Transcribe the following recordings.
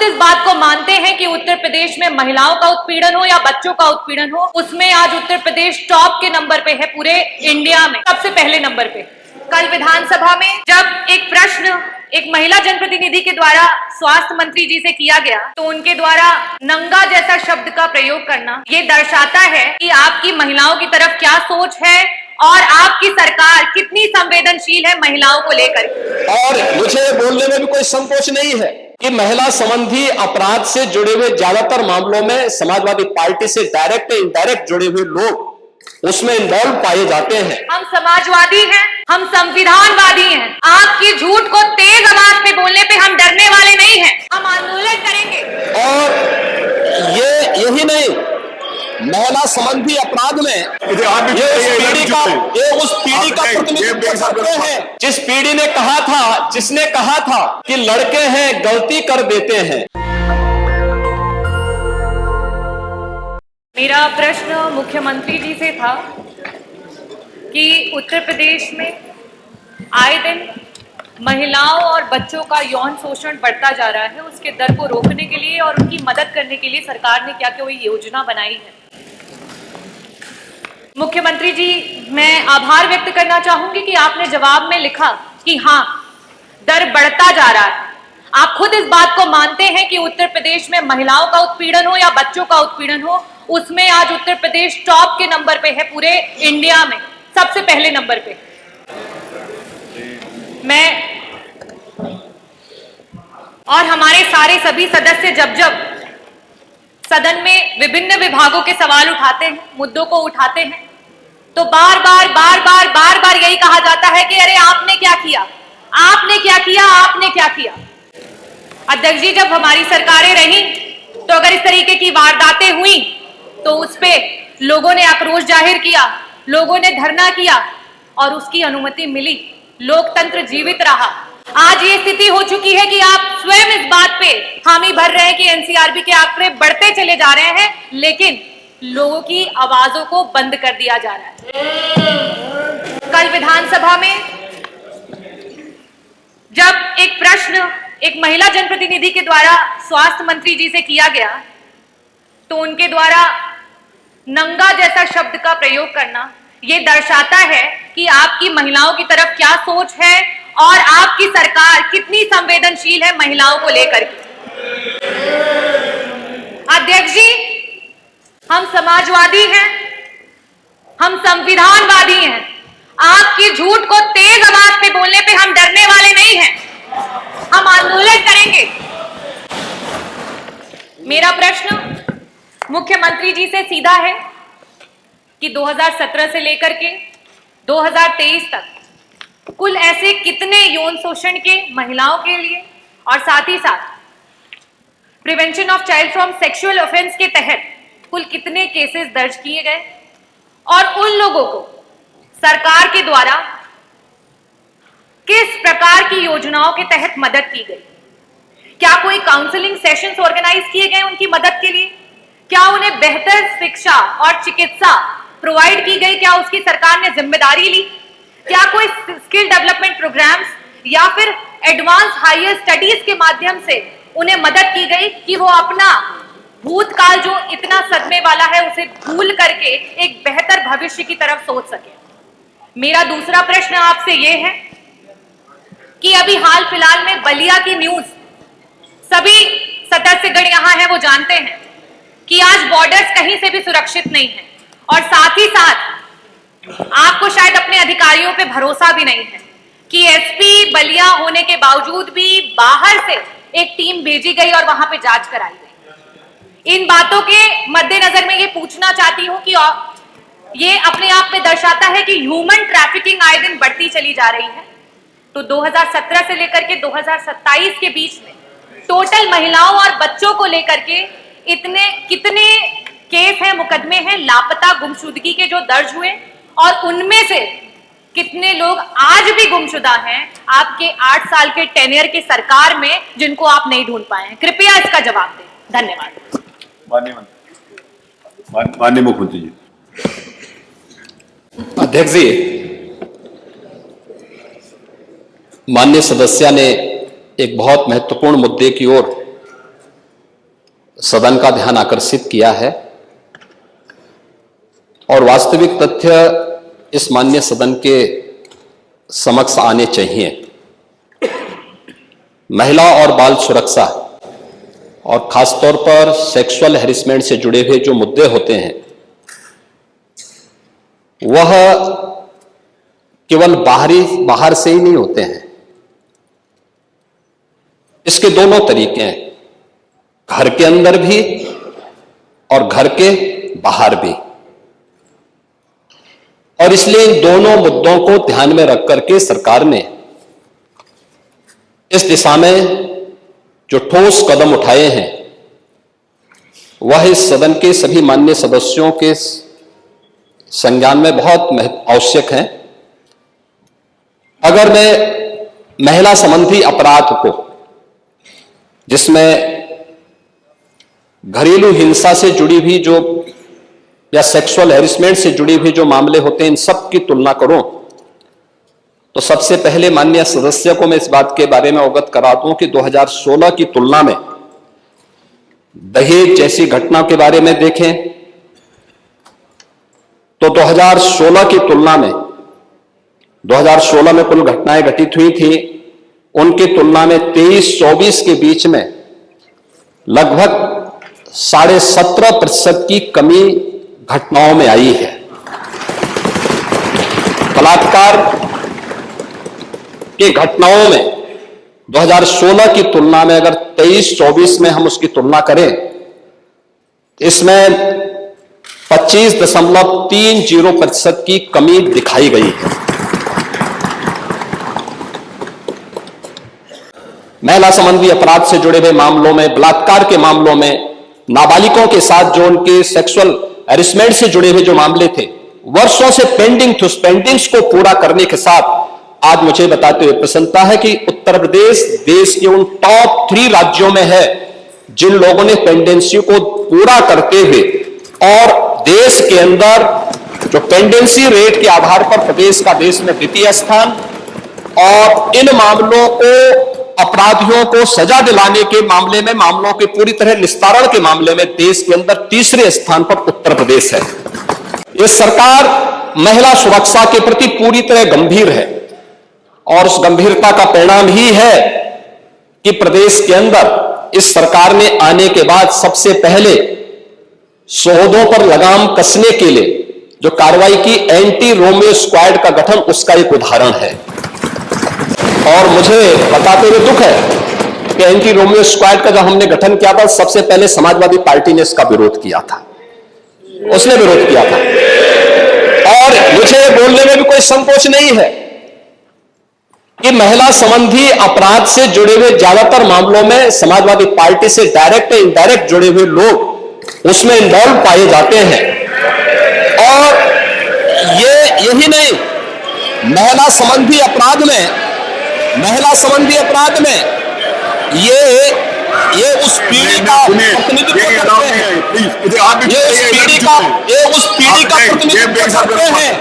खुद इस बात को मानते हैं कि उत्तर प्रदेश में महिलाओं का उत्पीड़न हो या बच्चों का उत्पीड़न हो, उसमें आज उत्तर प्रदेश टॉप के नंबर पे है पूरे इंडिया में, सबसे पहले नंबर पे। कल विधानसभा में जब एक प्रश्न एक महिला जनप्रतिनिधि के द्वारा स्वास्थ्य मंत्री जी से किया गया, तो उनके द्वारा नंगा जैसा शब्द का प्रयोग करना ये दर्शाता है कि आपकी महिलाओं की तरफ क्या सोच है और आपकी सरकार कितनी संवेदनशील है महिलाओं को लेकर। और मुझे बोलने में भी कोई संकोच नहीं है कि महिला संबंधी अपराध से जुड़े हुए ज्यादातर मामलों में समाजवादी पार्टी से डायरेक्ट या इनडायरेक्ट जुड़े हुए लोग उसमें इन्वॉल्व पाए जाते हैं। हम समाजवादी हैं, हम संविधानवादी हैं। आपकी झूठ को तेज आवाज में बोलने पे हम डरने वाले नहीं हैं। हम आंदोलन करेंगे। और यही नहीं, महिला संबंधी अपराध में ये उस पीढ़ी का प्रतिनिधित्व कर सकते हैं जिस पीढ़ी ने कहा था, जिसने कहा था कि लड़के हैं गलती कर देते हैं। मेरा प्रश्न मुख्यमंत्री जी से था कि उत्तर प्रदेश में आए दिन महिलाओं और बच्चों का यौन शोषण बढ़ता जा रहा है, उसके दर को रोकने के लिए और उनकी मदद करने के लिए सरकार ने क्या कोई योजना बनाई है? मुख्यमंत्री जी, मैं आभार व्यक्त करना चाहूंगी कि आपने जवाब में लिखा कि हाँ, दर बढ़ता जा रहा है। आप खुद इस बात को मानते हैं कि उत्तर प्रदेश में महिलाओं का उत्पीड़न हो या बच्चों का उत्पीड़न हो, उसमें आज उत्तर प्रदेश टॉप के नंबर पे है पूरे इंडिया में, सबसे पहले नंबर पे। मैं और हमारे सारे सभी सदस्य जब जब सदन में विभिन्न विभागों के सवाल उठाते हैं, मुद्दों को उठाते हैं, तो बार बार यही कहा जाता है कि अरे आपने क्या किया, आपने क्या किया, आपने क्या किया। अध्यक्ष जी, जब हमारी सरकारें रही तो अगर इस तरीके की वारदातें हुई तो उस पे लोगों ने आक्रोश जाहिर किया, लोगों ने धरना किया और उसकी अनुमति मिली, लोकतंत्र जीवित रहा। आज ये स्थिति हो चुकी है कि आप स्वयं इस बात पे हामी भर रहे हैं कि एनसीआरबी के आंकड़े बढ़ते चले जा रहे हैं, लेकिन लोगों की आवाजों को बंद कर दिया जा रहा है। कल विधानसभा में जब एक प्रश्न एक महिला जनप्रतिनिधि के द्वारा स्वास्थ्य मंत्री जी से किया गया, तो उनके द्वारा नंगा जैसा शब्द का प्रयोग करना ये दर्शाता है कि आपकी महिलाओं की तरफ क्या सोच है और आपकी सरकार कितनी संवेदनशील है महिलाओं को लेकर। अध्यक्ष जी, हम समाजवादी हैं, हम संविधानवादी हैं। आपकी झूठ को तेज आवाज में बोलने पे हम डरने वाले नहीं हैं। हम आंदोलन करेंगे। मेरा प्रश्न मुख्यमंत्री जी से सीधा है कि 2017 से लेकर के 2023 तक कुल ऐसे कितने यौन शोषण के महिलाओं के लिए और साथ ही साथ prevention of child from sexual offence के तहत कुल कितने केसेस दर्ज किए गए और उन लोगों को सरकार के द्वारा किस प्रकार की योजनाओं के तहत मदद की गई? क्या कोई काउंसलिंग सेशंस ऑर्गेनाइज किए गए उनकी मदद के लिए? क्या उन्हें बेहतर शिक्षा और चिकित्सा प्रोवाइड की गई? क्या उसकी सरकार ने जिम्मेदारी ली? क्या कोई स्किल डेवलपमेंट प्रोग्राम्स या फिर एडवांस हायर स्टडीज के माध्यम से उन्हें मदद की गई कि वो अपना भूतकाल जो इतना सदमे वाला है उसे भूल करके एक बेहतर भविष्य की तरफ सोच सके? मेरा दूसरा प्रश्न आपसे यह है कि अभी हाल फिलहाल में बलिया की न्यूज सभी सदस्यगण यहां हैं, वो जानते हैं कि आज बॉर्डर्स कहीं से भी सुरक्षित नहीं है और साथ ही साथ आपको शायद अपने अधिकारियों पे भरोसा भी नहीं है कि एसपी बलिया होने के बावजूद भी बाहर से एक टीम भेजी गई और वहां पे जांच कराई गई। इन बातों के मद्देनजर मैं ये पूछना चाहती हूं कि ये अपने आप में दर्शाता है कि ह्यूमन ट्रैफिकिंग आए दिन बढ़ती चली जा रही है। तो 2017 से लेकर के 2027 के बीच में टोटल महिलाओं और बच्चों को लेकर के कितने केस हैं, मुकदमे हैं लापता गुमशुदगी के जो दर्ज हुए और उनमें से कितने लोग आज भी गुमशुदा हैं आपके 8 साल के टेन्योर की सरकार में जिनको आप नहीं ढूंढ पाए हैं? कृपया इसका जवाब दें। धन्यवाद। माननीय मुख्यमंत्री जी। अध्यक्ष जी, माननीय सदस्य ने एक बहुत महत्वपूर्ण मुद्दे की ओर सदन का ध्यान आकर्षित किया है और वास्तविक तथ्य इस माननीय सदन के समक्ष आने चाहिए। महिला और बाल सुरक्षा और खासतौर पर सेक्सुअल हैरेसमेंट से जुड़े हुए जो मुद्दे होते हैं वह केवल बाहर से ही नहीं होते हैं। इसके दोनों तरीके हैं, घर के अंदर भी और घर के बाहर भी। और इसलिए इन दोनों मुद्दों को ध्यान में रख करके सरकार ने इस दिशा में जो ठोस कदम उठाए हैं वह इस सदन के सभी माननीय सदस्यों के संज्ञान में बहुत आवश्यक हैं। अगर मैं महिला संबंधी अपराध को, जिसमें घरेलू हिंसा से जुड़ी हुई जो या सेक्सुअल हैरेसमेंट से जुड़ी हुई जो मामले होते हैं, इन सब की तुलना करूं तो सबसे पहले माननीय सदस्य को मैं इस बात के बारे में अवगत करा दूं कि 2016 की तुलना में दहेज जैसी घटना के बारे में देखें तो 2016 की तुलना में 2016 में कुल घटनाएं घटित हुई थी, उनकी तुलना में 23-24 के बीच में लगभग 17.5% की कमी घटनाओं में आई है। बलात्कार की घटनाओं में 2016 की तुलना में अगर 23-24 में हम उसकी तुलना करें, इसमें 25.30% की कमी दिखाई गई है। महिला संबंधी अपराध से जुड़े हुए मामलों में, बलात्कार के मामलों में, नाबालिगों के साथ जो उनके सेक्सुअल हैरेसमेंट से जुड़े हुए जो मामले थे, वर्षों से पेंडिंग थे, उस पेंडिंग्स को पूरा करने के साथ आज मुझे बताते हुए प्रसन्नता है कि उत्तर प्रदेश देश के उन टॉप 3 राज्यों में है जिन लोगों ने पेंडेंसी को पूरा करते हुए और देश के अंदर जो पेंडेंसी रेट के आधार पर प्रदेश का देश में द्वितीय स्थान और इन मामलों को, अपराधियों को सजा दिलाने के मामले में, मामलों के पूरी तरह निस्तारण के मामले में देश के अंदर तीसरे स्थान पर उत्तर प्रदेश है। यह सरकार महिला सुरक्षा के प्रति पूरी तरह गंभीर है और उस गंभीरता का परिणाम ही है कि प्रदेश के अंदर इस सरकार ने आने के बाद सबसे पहले शोधों पर लगाम कसने के लिए जो कार्रवाई की एंटी रोमियो स्क्वाड का गठन, उसका एक उदाहरण है। और मुझे बताते हुए दुख है कि एंटी रोमियो स्क्वाड का जब हमने गठन किया था, सबसे पहले समाजवादी पार्टी ने इसका विरोध किया था, उसने विरोध किया था। और मुझे बोलने में भी कोई संकोच नहीं है कि महिला संबंधी अपराध से जुड़े हुए ज्यादातर मामलों में समाजवादी पार्टी से डायरेक्ट या इनडायरेक्ट जुड़े हुए लोग उसमें इन्वॉल्व पाए जाते हैं। और यही नहीं, महिला संबंधी अपराध में ये उस पीढ़ी का प्रतिनिधित्व करते हैं, ये उस पीढ़ी का प्रतिनिधित्व करते हैं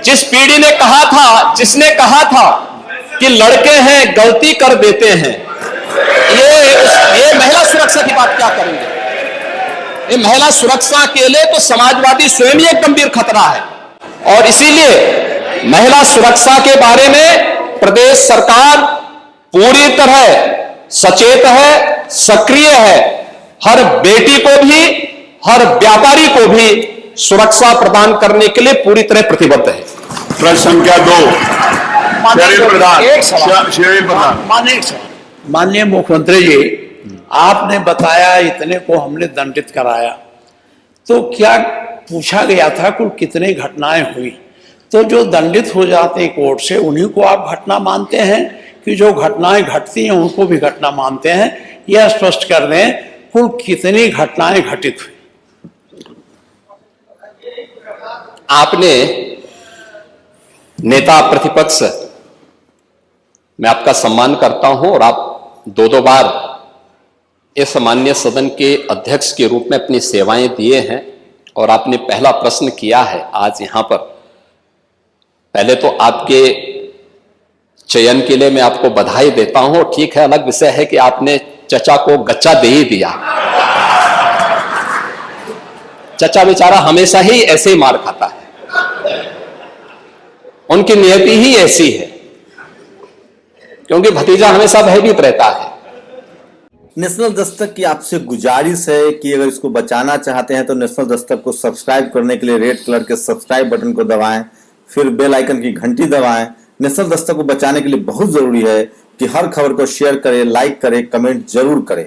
जिस पीढ़ी ने कहा था, जिसने कहा था कि लड़के हैं गलती कर देते हैं। ये महिला सुरक्षा की बात क्या करेंगे? ये महिला सुरक्षा के लिए तो समाजवादी स्वयं ही एक गंभीर खतरा है। और इसीलिए महिला सुरक्षा के बारे में प्रदेश सरकार पूरी तरह सचेत है, सक्रिय है। हर बेटी को भी, हर व्यापारी को भी सुरक्षा प्रदान करने के लिए पूरी तरह प्रतिबद्ध है। प्रश्न संख्या 2 माननीय मुख्यमंत्री जी, आपने बताया इतने को हमने दंडित कराया, तो क्या पूछा गया था कुल कितनी घटनाएं हुई? तो जो दंडित हो जाते हैं कोर्ट से, उन्हीं को आप घटना मानते हैं कि जो घटनाएं घटती हैं उनको भी घटना मानते हैं? यह स्पष्ट कर दें कुल कितनी घटनाएं घटित हुई। आपने नेता प्रतिपक्ष, मैं आपका सम्मान करता हूं और आप 2 बार इस माननीय सदन के अध्यक्ष के रूप में अपनी सेवाएं दिए हैं और आपने पहला प्रश्न किया है आज यहां पर। पहले तो आपके चयन के लिए मैं आपको बधाई देता हूं। ठीक है, अलग विषय है कि आपने चचा को गच्चा दे ही दिया। चचा बेचारा हमेशा ही ऐसे ही मार खाता है, उनकी नियति ही ऐसी है, क्योंकि भतीजा हमेशा भयभीत रहता है। नेशनल दस्तक की आपसे गुजारिश है कि अगर इसको बचाना चाहते हैं तो नेशनल दस्तक को सब्सक्राइब करने के लिए रेड कलर के सब्सक्राइब बटन को दबाएं, फिर बेल आइकन की घंटी दबाएं। नेशनल दस्तक को बचाने के लिए बहुत जरूरी है कि हर खबर को शेयर करें, लाइक करें, कमेंट जरूर करें।